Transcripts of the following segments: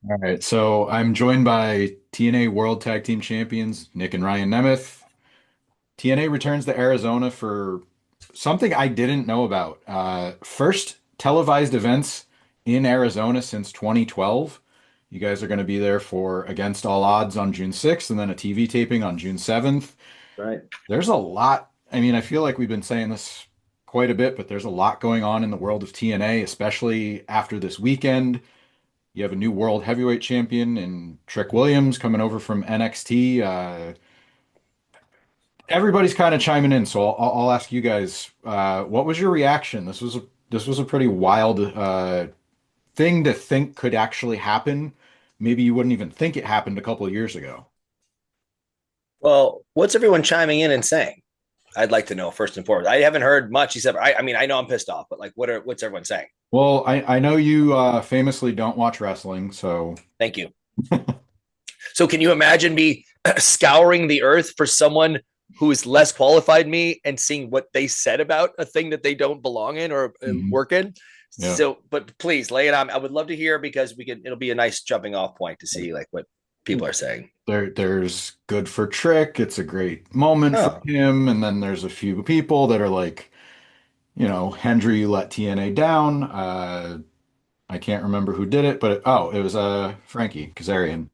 All right, so I'm joined by TNA World Tag Team Champions Nick and Ryan Nemeth. TNA returns to Arizona for something I didn't know about. First televised events in Arizona since 2012. You guys are going to be there for Against All Odds on June 6th and then a TV taping on June 7th. Right. There's a lot. I mean, I feel like we've been saying this quite a bit, but there's a lot going on in the world of TNA, especially after this weekend. You have a new world heavyweight champion in Trick Williams coming over from NXT. Everybody's kind of chiming in, so I'll ask you guys, what was your reaction? This was a pretty wild thing to think could actually happen. Maybe you wouldn't even think it happened a couple of years ago. Well, what's everyone chiming in and saying? I'd like to know first and foremost. I haven't heard much except I mean, I know I'm pissed off, but like, what's everyone saying? Well, I know you famously don't watch wrestling, so Thank you. So, can you imagine me scouring the earth for someone who is less qualified than me and seeing what they said about a thing that they don't belong in or Mhm. work in? Yeah. So, but please lay it on. I would love to hear because we can. It'll be a nice jumping off point to see like what people are saying. There's good for Trick. It's a great moment for Oh, him, and then there's a few people that are like, Hendry let TNA down. I can't remember who did it, but it was Frankie Kazarian.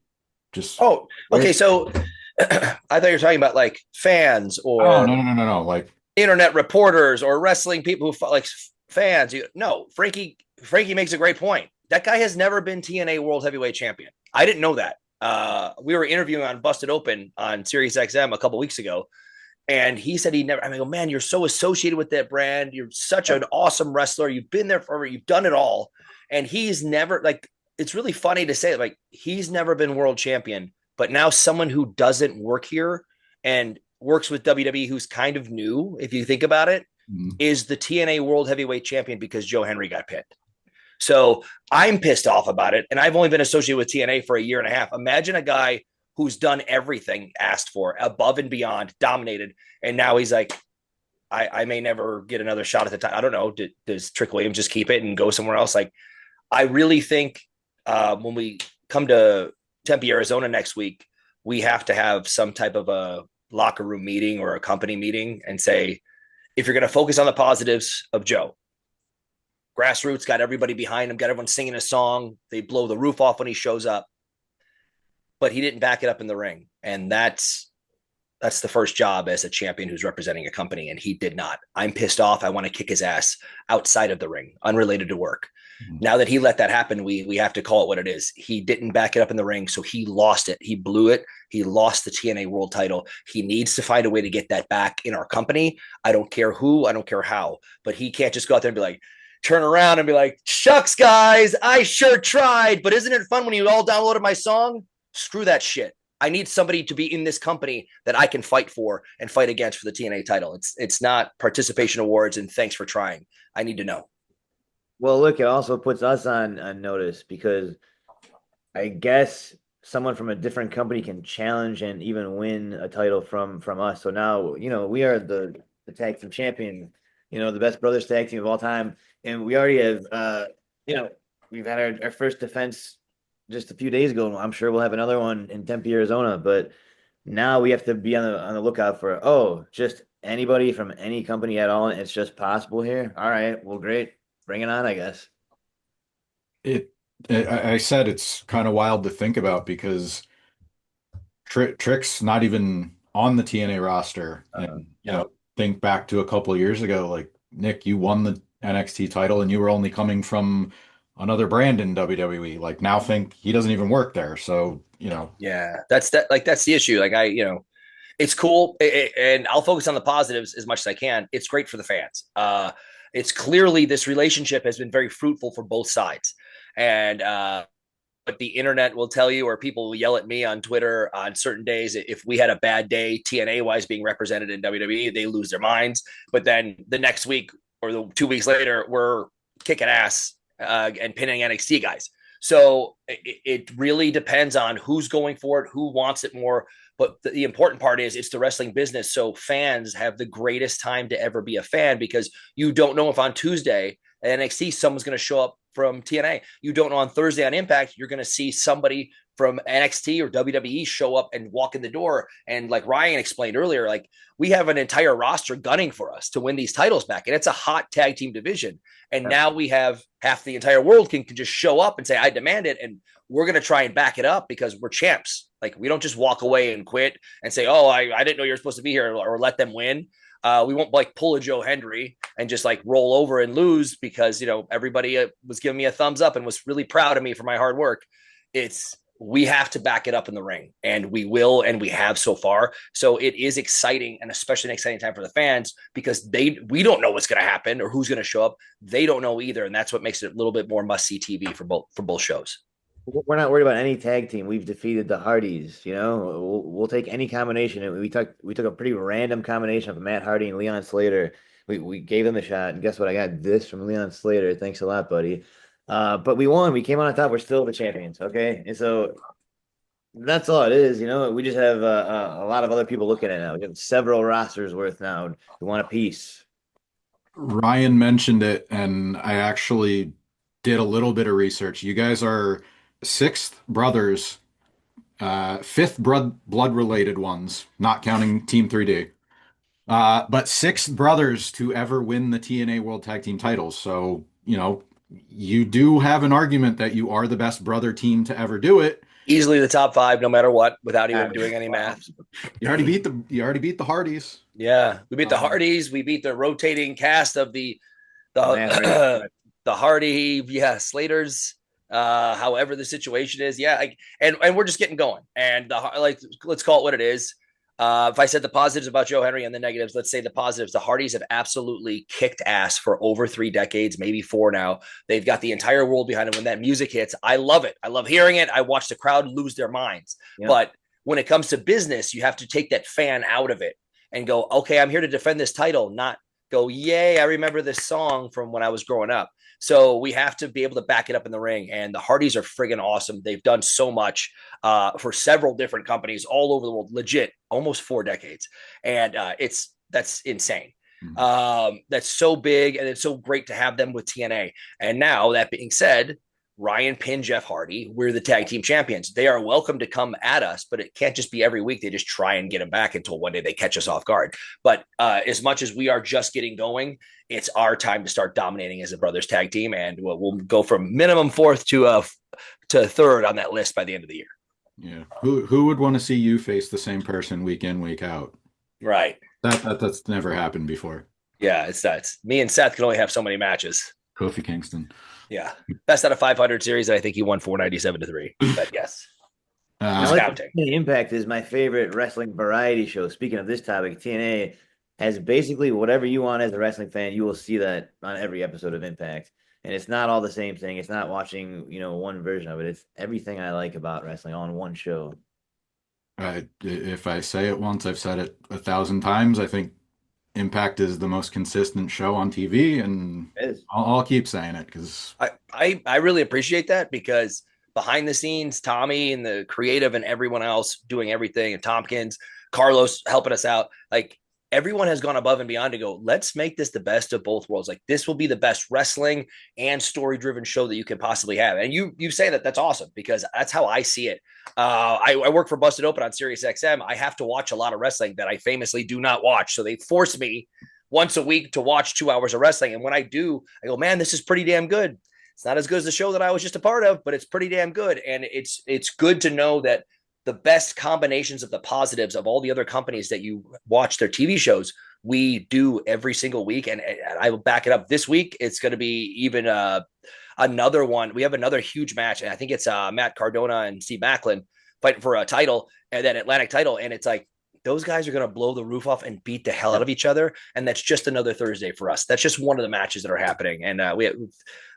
Just oh, okay. right? So I thought you were talking about like fans Oh, no, or no, no, no, no. Like, internet reporters or wrestling people who like fans. No, Frankie makes a great point. That guy has never been TNA World Heavyweight Champion. I didn't know that. We were interviewing on Busted Open on Sirius XM a couple weeks ago, and he said he never. I mean, oh man, you're so associated with that brand. You're such an awesome wrestler. You've been there forever. You've done it all, and he's never like. It's really funny to say like he's never been world champion, but now someone who doesn't work here and works with WWE, who's kind of new, if you think about it, mm, is the TNA World Heavyweight Champion because Joe Hendry got pinned. So I'm pissed off about it. And I've only been associated with TNA for a year and a half. Imagine a guy who's done everything asked for, above and beyond, dominated. And now he's like, I may never get another shot at the time. I don't know. Does Trick Williams just keep it and go somewhere else? Like, I really think when we come to Tempe, Arizona next week, we have to have some type of a locker room meeting or a company meeting and say, if you're going to focus on the positives of Joe, grassroots got everybody behind him, got everyone singing a song. They blow the roof off when he shows up, but he didn't back it up in the ring, and that's the first job as a champion who's representing a company, and he did not. I'm pissed off. I want to kick his ass outside of the ring, unrelated to work. mm. Now that he let that happen, we have to call it what it is. He didn't back it up in the ring, so he lost it. He blew it. He lost the TNA World Title. He needs to find a way to get that back in our company. I don't care who, I don't care how, but he can't just go out there and be like, turn around and be like, shucks, guys, I sure tried, but isn't it fun when you all downloaded my song? Screw that shit. I need somebody to be in this company that I can fight for and fight against for the TNA title. It's not participation awards and thanks for trying. I need to know. Well, look, it also puts us on notice because I guess someone from a different company can challenge and even win a title from us. So now, we are the tag team champion, the best brothers tag team of all time. And we already have you know, we've had our first defense just a few days ago, and I'm sure we'll have another one in Tempe, Arizona. But now we have to be on the lookout for just anybody from any company at all. It's just possible here. All right, well, great. Bring it on, I guess. It, I said it's kind of wild to think about because Trick's not even on the TNA roster. And, No. think back to a couple of years ago, like Nick, you won the NXT title and you were only coming from another brand in WWE. Like now think he doesn't even work there. So, Yeah, that's the issue. Like it's cool, and I'll focus on the positives as much as I can. It's great for the fans. It's clearly this relationship has been very fruitful for both sides, and but the internet will tell you, or people will yell at me on Twitter on certain days. If we had a bad day, TNA wise being represented in WWE, they lose their minds. But then the next week or the 2 weeks later, we're kicking ass and pinning NXT guys. So it really depends on who's going for it, who wants it more. But the important part is it's the wrestling business. So fans have the greatest time to ever be a fan because you don't know if on Tuesday at NXT someone's going to show up from TNA. You don't know on Thursday on Impact, you're going to see somebody from NXT or WWE show up and walk in the door. And like Ryan explained earlier, like we have an entire roster gunning for us to win these titles back. And it's a hot tag team division. And now we have half the entire world can just show up and say, I demand it. And we're going to try and back it up because we're champs. Like we don't just walk away and quit and say, oh, I didn't know you're supposed to be here, or let them win. We won't like pull a Joe Hendry and just like roll over and lose because, everybody was giving me a thumbs up and was really proud of me for my hard work. We have to back it up in the ring, and we will, and we have so far. So it is exciting, and especially an exciting time for the fans because we don't know what's going to happen or who's going to show up. They don't know either, and that's what makes it a little bit more must-see TV for both shows. We're not worried about any tag team. We've defeated the Hardys. We'll take any combination. And we took a pretty random combination of Matt Hardy and Leon Slater. We gave them a shot, and guess what? I got this from Leon Slater. Thanks a lot, buddy. But we won. We came on top. We're still the champions. Okay, and so that's all it is. We just have a lot of other people looking at it now. We have several rosters worth now. We want a piece. Ryan mentioned it, and I actually did a little bit of research. You guys are sixth brothers, fifth blood related ones, not counting Team 3D. But sixth brothers to ever win the TNA World Tag Team titles. So, you do have an argument that you are the best brother team to ever do it. Easily the top 5, no matter what, without even doing any math. You already beat the Hardys. Yeah, we beat the Hardys. We beat the rotating cast of the Hardy, Slaters. However the situation is, and we're just getting going. And let's call it what it is. If I said the positives about Joe Hendry and the negatives, let's say the positives. The Hardys have absolutely kicked ass for over 3 decades, maybe 4 now. They've got the entire world behind them. When that music hits, I love it. I love hearing it. I watch the crowd lose their minds. Yep. But when it comes to business, you have to take that fan out of it and go, okay, I'm here to defend this title, not go, yay, I remember this song from when I was growing up. So we have to be able to back it up in the ring. And the Hardys are friggin' awesome. They've done so much for several different companies all over the world, legit, almost 4 decades. And that's insane. Mm-hmm. That's so big, and it's so great to have them with TNA. And now, that being said, Ryan pinned Jeff Hardy. We're the tag team champions. They are welcome to come at us, but it can't just be every week. They just try and get them back until one day they catch us off guard. But as much as we are just getting going, it's our time to start dominating as a brothers tag team. And we'll go from minimum 4th to 3rd on that list by the end of the year. Yeah. Who would want to see you face the same person week in, week out? Right. That's never happened before. Yeah, it's nuts. Me and Seth can only have so many matches. Kofi Kingston. Yeah. Best out of 500 series. I think he won 497-3. But yes. Counting. Impact is my favorite wrestling variety show. Speaking of this topic, TNA has basically whatever you want as a wrestling fan. You will see that on every episode of Impact. And it's not all the same thing. It's not watching, one version of it. It's everything I like about wrestling all in one show. If I say it once, I've said it 1,000 times. I think Impact is the most consistent show on TV, and I'll keep saying it because I really appreciate that, because behind the scenes, Tommy and the creative and everyone else doing everything, and Tompkins, Carlos helping us out, like everyone has gone above and beyond to go, let's make this the best of both worlds. Like this will be the best wrestling and story-driven show that you can possibly have. And you say that's awesome, because that's how I see it. I work for Busted Open on Sirius XM. I have to watch a lot of wrestling that I famously do not watch. So they force me once a week to watch 2 hours of wrestling. And when I do, I go, man, this is pretty damn good. It's not as good as the show that I was just a part of, but it's pretty damn good. And it's good to know that the best combinations of the positives of all the other companies that you watch their TV shows, we do every single week. And I will back it up this week. It's going to be even another one. We have another huge match, and I think it's Matt Cardona and Steve Macklin fighting for a title, and then Atlantic title. And it's like, those guys are going to blow the roof off and beat the hell out of each other. And that's just another Thursday for us. That's just one of the matches that are happening. And we have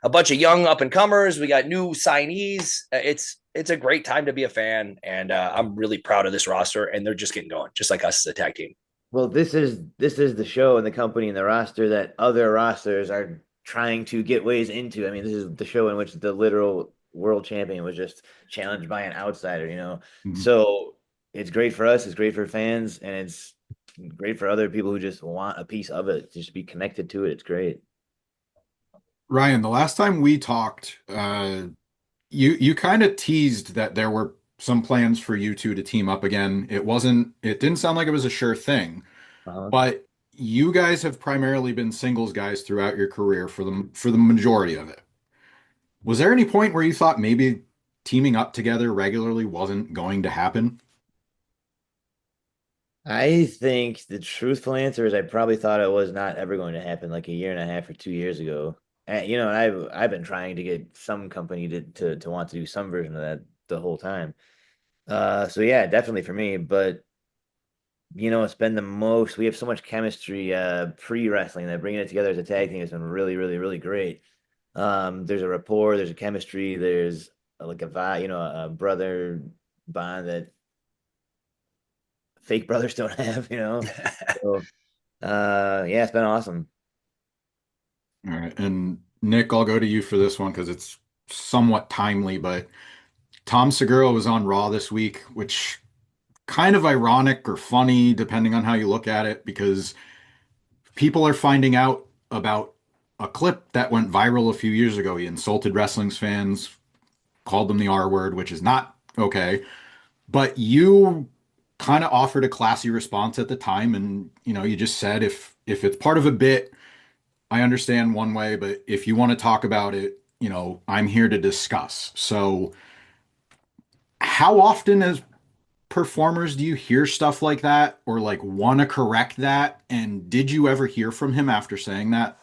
a bunch of young up and comers. We got new signees. It's a great time to be a fan. And I'm really proud of this roster, and they're just getting going, just like us as a tag team. Well, this is the show and the company and the roster that other rosters are trying to get ways into. I mean, this is the show in which the literal world champion was just challenged by an outsider, Mm-hmm. So it's great for us. It's great for fans, and it's great for other people who just want a piece of it, just be connected to it. It's great. Ryan, the last time we talked, you kind of teased that there were some plans for you two to team up again. It didn't sound like it was a sure thing, Uh-huh. but you guys have primarily been singles guys throughout your career for the majority of it. Was there any point where you thought maybe teaming up together regularly wasn't going to happen? I think the truthful answer is I probably thought it was not ever going to happen like a year and a half or 2 years ago. And, I've been trying to get some company to want to do some version of that the whole time. So yeah, definitely for me. But it's been the most. We have so much chemistry pre-wrestling that bringing it together as a tag team has been really, really, really great. There's a rapport, there's a chemistry, there's like a vibe, a brother bond that fake brothers don't have. So yeah, it's been awesome. All right. And Nick, I'll go to you for this one because it's somewhat timely, but Tom Segura was on Raw this week, which kind of ironic or funny, depending on how you look at it, because people are finding out about a clip that went viral a few years ago. He insulted wrestling's fans, called them the R word, which is not okay. But you kind of offered a classy response at the time, and you just said if it's part of a bit, I understand one way, but if you want to talk about it, I'm here to discuss. So, how often as performers do you hear stuff like that or like want to correct that? And did you ever hear from him after saying that?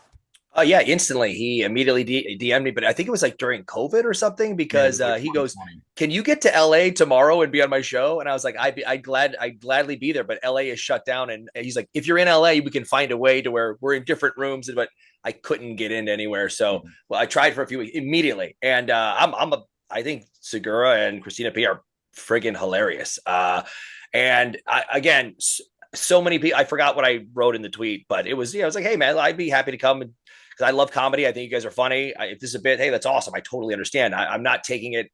Oh yeah, instantly. He immediately DM'd me, but I think it was like during COVID or something Yeah, it because was like he goes, 2020. "Can you get to LA tomorrow and be on my show?" And I was like, I'd gladly be there, but LA is shut down." And he's like, "If you're in LA, we can find a way to where we're in different rooms." But I couldn't get into anywhere, so Mhm. well, I tried for a few weeks immediately, and I think Segura and Christina P are friggin' hilarious. And again, so many people. I forgot what I wrote in the tweet, but it was I was like, "Hey man, I'd be happy to come and because I love comedy. I think you guys are funny. If this is a bit, hey, that's awesome. I totally understand. I'm not taking it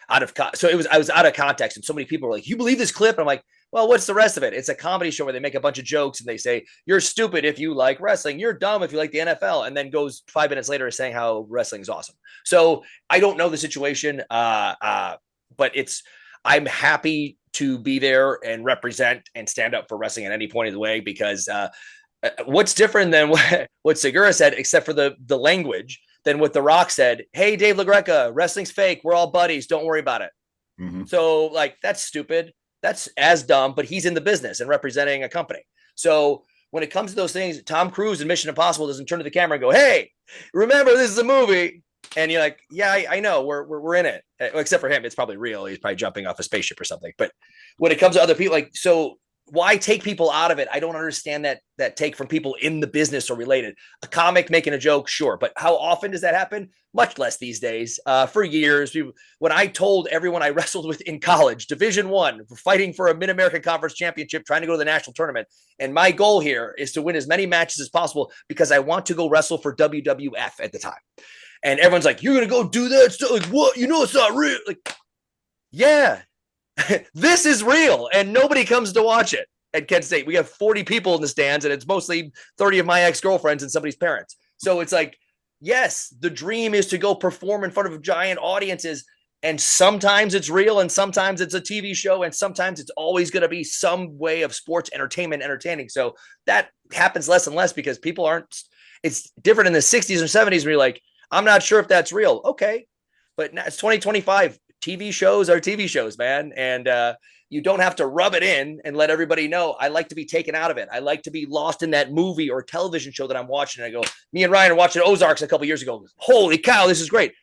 out of so it was I was out of context, and so many people were like, "You believe this clip?" And I'm like, "Well, what's the rest of it? It's a comedy show where they make a bunch of jokes and they say you're stupid if you like wrestling, you're dumb if you like the NFL," and then goes 5 minutes later saying how wrestling is awesome. So I don't know the situation, but it's I'm happy to be there and represent and stand up for wrestling at any point of the way because what's different than what Segura said, except for the language, than what The Rock said? Hey, Dave LaGreca, wrestling's fake. We're all buddies. Don't worry about it. Mhm. So, like, that's stupid. That's as dumb, but he's in the business and representing a company. So, when it comes to those things, Tom Cruise in Mission Impossible doesn't turn to the camera and go, "Hey, remember this is a movie." And you're like, "Yeah, I know. We're in it." Except for him, it's probably real. He's probably jumping off a spaceship or something. But when it comes to other people, like so why take people out of it? I don't understand that take from people in the business or related. A comic making a joke, sure, but how often does that happen? Much less these days. For years, when I told everyone I wrestled with in college, Division One, fighting for a Mid American Conference championship, trying to go to the national tournament, and my goal here is to win as many matches as possible because I want to go wrestle for WWF at the time. And everyone's like, "You're gonna go do that stuff? Like what? It's not real." Like, yeah, this is real, and nobody comes to watch it at Kent State. We have 40 people in the stands, and it's mostly 30 of my ex-girlfriends and somebody's parents. So it's like, yes, the dream is to go perform in front of giant audiences, and sometimes it's real, and sometimes it's a TV show, and sometimes it's always going to be some way of sports entertainment entertaining. So that happens less and less because people aren't. It's different in the 60s or 70s where you're like, I'm not sure if that's real. Okay, but now it's 2025. TV shows are TV shows, man. And you don't have to rub it in and let everybody know. I like to be taken out of it. I like to be lost in that movie or television show that I'm watching. And I go, me and Ryan are watching Ozarks a couple years ago. Holy cow, this is great.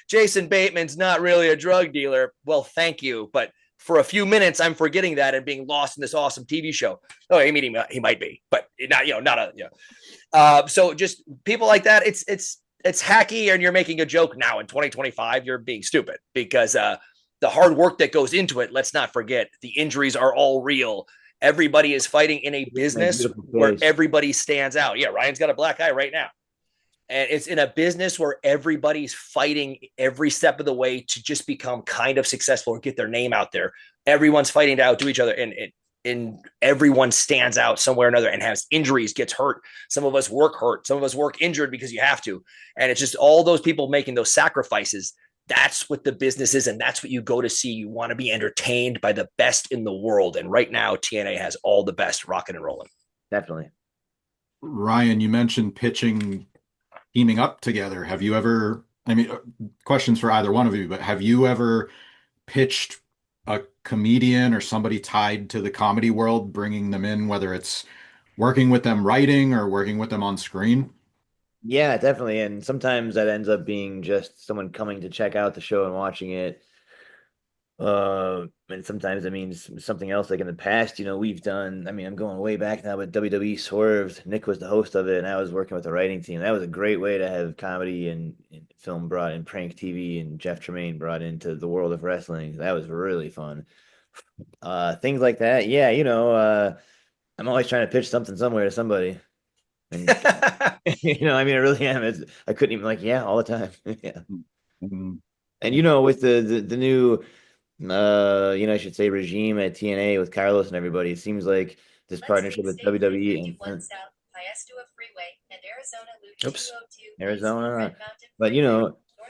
Jason Bateman's not really a drug dealer. Well, thank you. But for a few minutes, I'm forgetting that and being lost in this awesome TV show. Oh, I mean, he might be, but not a, so just people like that. It's hacky and you're making a joke now in 2025. You're being stupid because the hard work that goes into it, let's not forget, the injuries are all real. Everybody is fighting in a business where everybody stands out. Yeah, Ryan's got a black eye right now. And it's in a business where everybody's fighting every step of the way to just become kind of successful or get their name out there. Everyone's fighting to outdo each other. And and everyone stands out somewhere or another and has injuries, gets hurt. Some of us work hurt. Some of us work injured because you have to. And it's just all those people making those sacrifices. That's what the business is. And that's what you go to see. You want to be entertained by the best in the world. And right now, TNA has all the best rocking and rolling. Definitely. Ryan, you mentioned pitching, teaming up together. Have you ever, I mean, questions for either one of you, but have you ever pitched a comedian or somebody tied to the comedy world, bringing them in, whether it's working with them writing or working with them on screen? Yeah, definitely. And sometimes that ends up being just someone coming to check out the show and watching it. And sometimes it means something else. Like in the past, we've done, I mean, I'm going way back now, but WWE Swerved, Nick was the host of it, and I was working with the writing team. That was a great way to have comedy and film brought in, prank TV, and Jeff Tremaine brought into the world of wrestling. That was really fun. Things like that. Yeah, I'm always trying to pitch something somewhere to somebody. And I mean, I really am. I couldn't even like, yeah, all the time. Yeah. Mhm. And with the new I should say regime at TNA with Carlos and everybody, it seems like this partnership with WWE and Oops. Arizona, but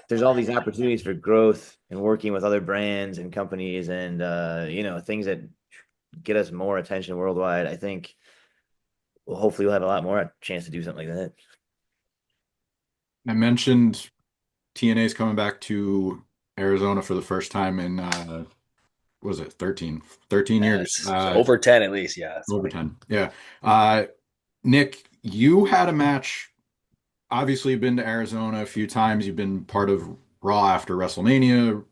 there's all these opportunities for growth and working with other brands and companies and things that get us more attention worldwide. I think hopefully we'll have a lot more chance to do something like that. I mentioned TNA is coming back to Arizona for the first time in was it 13 years? It's over 10 at least. Yeah. Over 10. Yeah. Uh, Nick, you had a match. Obviously, you've been to Arizona a few times. You've been part of Raw after WrestleMania,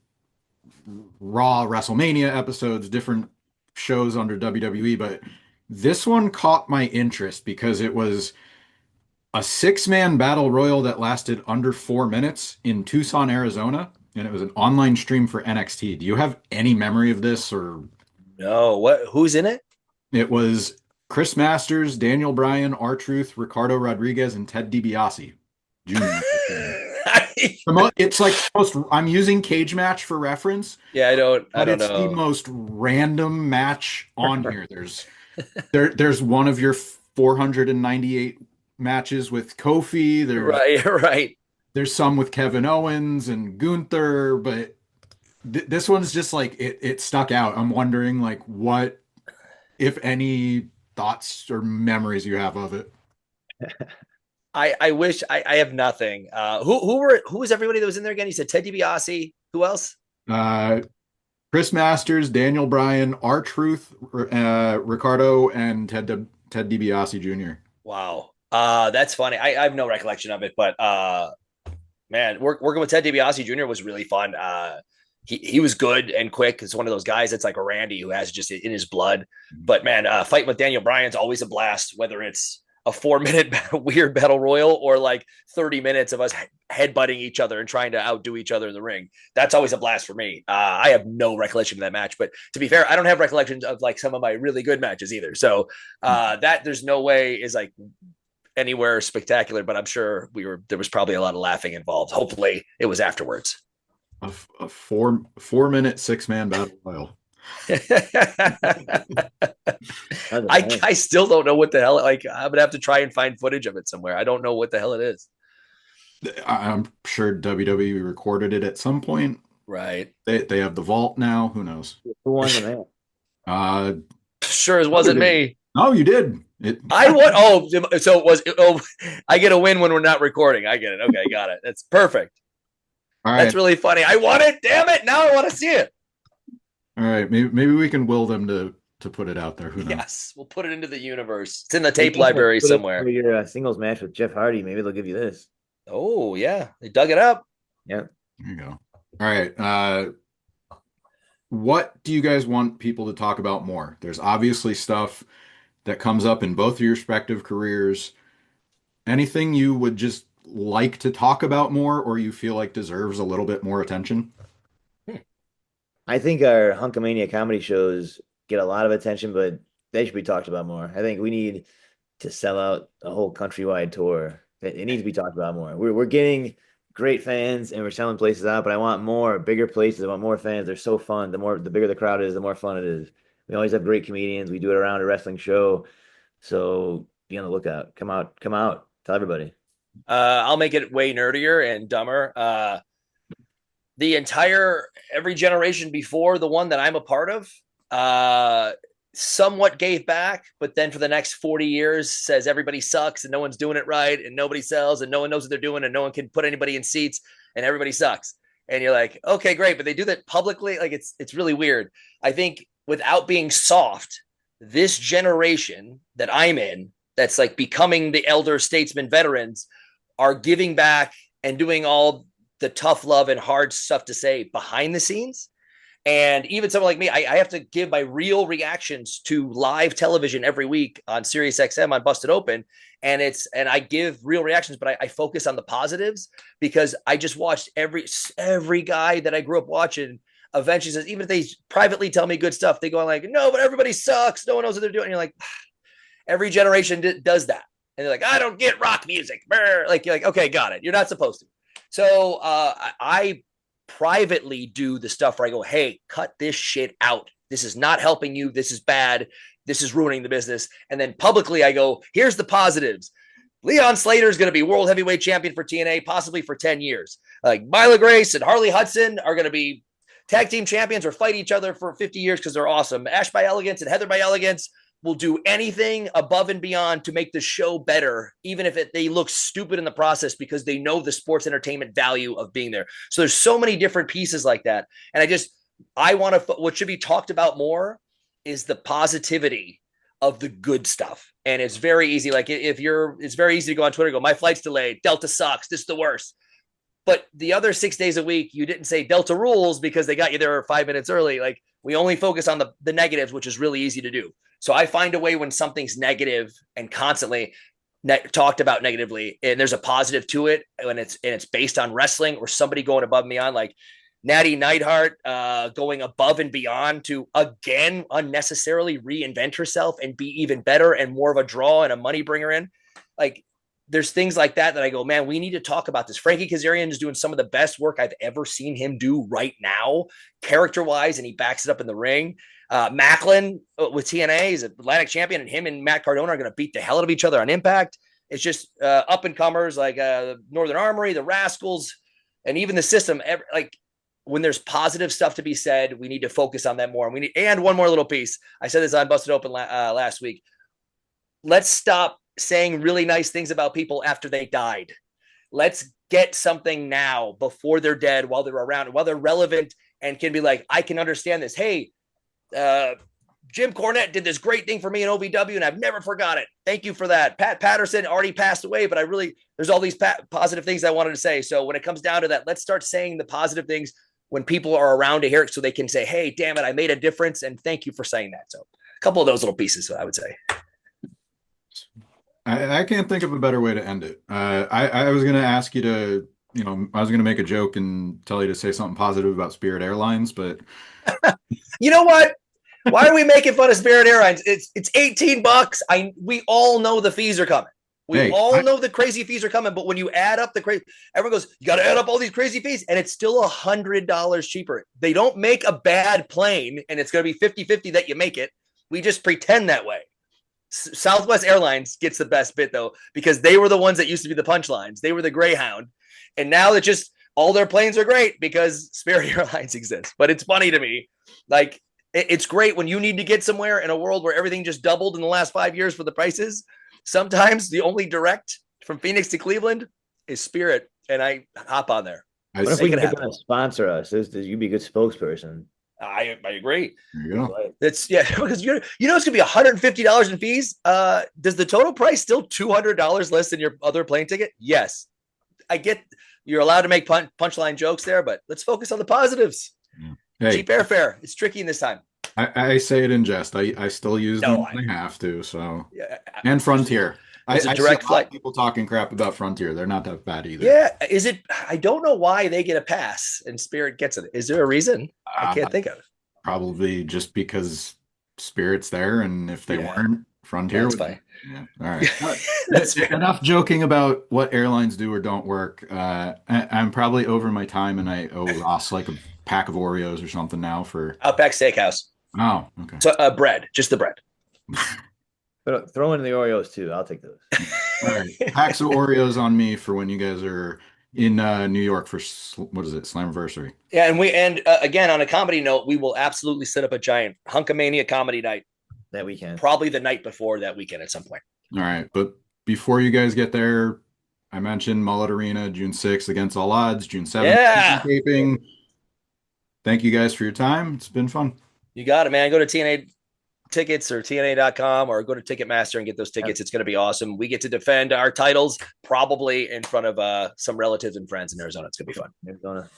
Raw WrestleMania episodes, different shows under WWE, but this one caught my interest because it was a six-man battle royal that lasted under 4 minutes in Tucson, Arizona, and it was an online stream for NXT. Do you have any memory of this? Or No. Who's in it? it was Chris Masters, Daniel Bryan, R-Truth, Ricardo Rodriguez, and Ted DiBiase Jr. It's like most. I'm using Cage Match for reference, Yeah, I but don't it's the know. most random match on here. There's one of your 498 matches with Kofi. Right, right. There's some with Kevin Owens and Gunther, but this one's just like it stuck out. I'm wondering like what, if any, thoughts or memories you have of it. I wish I have nothing. Who was everybody that was in there again? You said Ted DiBiase. Who else? Uh, Chris Masters, Daniel Bryan, R-Truth, Ricardo, and Ted DiBiase Jr. Wow. That's funny. I have no recollection of it, but man, working with Ted DiBiase Jr. was really fun. He was good and quick. It's one of those guys that's like a Randy who has just in his blood. But man, fighting with Daniel Bryan's always a blast, whether it's a 4 minute weird battle royal or like 30 minutes of us headbutting each other and trying to outdo each other in the ring. That's always a blast for me. I have no recollection of that match, but to be fair, I don't have recollections of like some of my really good matches either. So that there's no way is like anywhere spectacular, but I'm sure there was probably a lot of laughing involved. Hopefully it was afterwards. A 4 minute six-man battle royal. I still don't know what the hell. Like I'm gonna have to try and find footage of it somewhere. I don't know what the hell it is. I'm sure WWE recorded it at some point. Right. They have the vault now. Who knows? Who won the match? Uh, Sure as wasn't me. no, you did. I won. Oh, so it was. Oh, I get a win when we're not recording. I get it. Okay, got it. That's perfect. All right. That's really funny. I won it. Damn it! Now I want to see it. All right. Maybe we can will them to put it out there. Who knows? Yes, we'll put it into the universe. It's in the tape library somewhere. For your singles match with Jeff Hardy, maybe they'll give you this. Oh yeah, they dug it up. Yeah. There you go. All right. What do you guys want people to talk about more? There's obviously stuff that comes up in both of your respective careers. Anything you would just like to talk about more or you feel like deserves a little bit more attention? I think our Hunkamania comedy shows get a lot of attention, but they should be talked about more. I think we need to sell out a whole countrywide tour. It needs to be talked about more. We're getting great fans and we're selling places out, but I want more, bigger places. I want more fans. They're so fun. The bigger the crowd is, the more fun it is. We always have great comedians. We do it around a wrestling show. So be on the lookout. Come out. Tell everybody. I'll make it way nerdier and dumber. The entire every generation before the one that I'm a part of, uh, somewhat gave back, but then for the next 40 years says everybody sucks and no one's doing it right and nobody sells and no one knows what they're doing and no one can put anybody in seats and everybody sucks. And you're like, okay, great, but they do that publicly. Like it's really weird. I think without being soft, this generation that I'm in, that's like becoming the elder statesman veterans, are giving back and doing all the tough love and hard stuff to say behind the scenes. And even someone like me, I have to give my real reactions to live television every week on Sirius XM on Busted Open. And I give real reactions, but I focus on the positives because I just watched every guy that I grew up watching eventually says, even if they privately tell me good stuff, they go on like, no, but everybody sucks. No one knows what they're doing. And you're like, every generation does that. And they're like, I don't get rock music. Like, you're like, okay, got it. You're not supposed to. So I privately do the stuff where I go, hey, cut this shit out. This is not helping you. This is bad. This is ruining the business. And then publicly I go, here's the positives. Leon Slater is going to be world heavyweight champion for TNA, possibly for 10 years. Like Myla Grace and Harley Hudson are going to be tag team champions or fight each other for 50 years because they're awesome. Ash by Elegance and Heather by Elegance will do anything above and beyond to make the show better, even if they look stupid in the process because they know the sports entertainment value of being there. So there's so many different pieces like that. And I want to, what should be talked about more is the positivity of the good stuff. And it's very easy. Like it's very easy to go on Twitter and go, my flight's delayed. Delta sucks. This is the worst. But the other 6 days a week, you didn't say Delta rules because they got you there 5 minutes early. Like we only focus on the negatives, which is really easy to do. So I find a way when something's negative and constantly talked about negatively, and there's a positive to it, when it's based on wrestling or somebody going above and beyond, like Natty Neidhart going above and beyond to again unnecessarily reinvent herself and be even better and more of a draw and a money bringer in. Like there's things like that I go, man, we need to talk about this. Frankie Kazarian is doing some of the best work I've ever seen him do right now, character-wise, and he backs it up in the ring. Macklin with TNA is Atlantic champion, and him and Matt Cardona are going to beat the hell out of each other on Impact. It's just up-and-comers like Northern Armory, the Rascals, and even the system. Like when there's positive stuff to be said, we need to focus on that more. And one more little piece. I said this on Busted Open last week. Let's stop saying really nice things about people after they died. Let's get something now before they're dead, while they're around, while they're relevant, and can be like, I can understand this. Hey, Jim Cornette did this great thing for me in OVW, and I've never forgot it. Thank you for that. Pat Patterson already passed away, but there's all these positive things I wanted to say. So when it comes down to that, let's start saying the positive things when people are around to hear it, so they can say, hey, damn it, I made a difference, and thank you for saying that. So a couple of those little pieces, I would say. I can't think of a better way to end it. I was going to ask you to, I was going to make a joke and tell you to say something positive about Spirit Airlines, but you know what? Why are we making fun of Spirit Airlines? It's $18. We all know the fees are coming. We all know the crazy fees are coming, but when you add up the crazy, everyone goes, you got to add up all these crazy fees, and it's still $100 cheaper. They don't make a bad plane, and it's going to be 50-50 that you make it. We just pretend that way. Southwest Airlines gets the best bit, though, because they were the ones that used to be the punchlines. They were the Greyhound. And now that just all their planes are great because Spirit Airlines exists. But it's funny to me. Like, it's great when you need to get somewhere in a world where everything just doubled in the last 5 years for the prices. Sometimes the only direct from Phoenix to Cleveland is Spirit, and I hop on there. What if we can get them to sponsor us? You'd be a good spokesperson. I agree. There you go. It's because it's gonna be $150 in fees. Does the total price still $200 less than your other plane ticket? Yes, I get you're allowed to make punchline jokes there, but let's focus on the positives. Hey, cheap airfare. It's tricky in this time. I say it in jest. I still use them when I have to. So and Frontier. It's a direct flight. People talking crap about Frontier. They're not that bad either. Yeah. Is it? I don't know why they get a pass and Spirit gets it. Is there a reason? I can't think of it. Probably just because Spirit's there, and if they weren't, Frontier would. Fine. Yeah. All right. Enough joking about what airlines do or don't work. I'm probably over my time, and I owe Ross like a pack of Oreos or something now for Outback Steakhouse. Oh, okay. So bread, just the bread. But throw in the Oreos too. I'll take those. All right. Packs of Oreos on me for when you guys are in New York for what is it, Slammiversary? Yeah, and again on a comedy note, we will absolutely set up a giant Hunkamania comedy night That weekend. probably the night before that weekend at some point. All right. But before you guys get there, I mentioned Mullet Arena, June 6th against all odds, June 7th, Yeah, taping. Thank you guys for your time. It's been fun. you got it, man. Go to TNA tickets or TNA.com or go to Ticketmaster and get those tickets. It's going to be awesome. We get to defend our titles probably in front of some relatives and friends in Arizona. It's going to be fun. Arizona.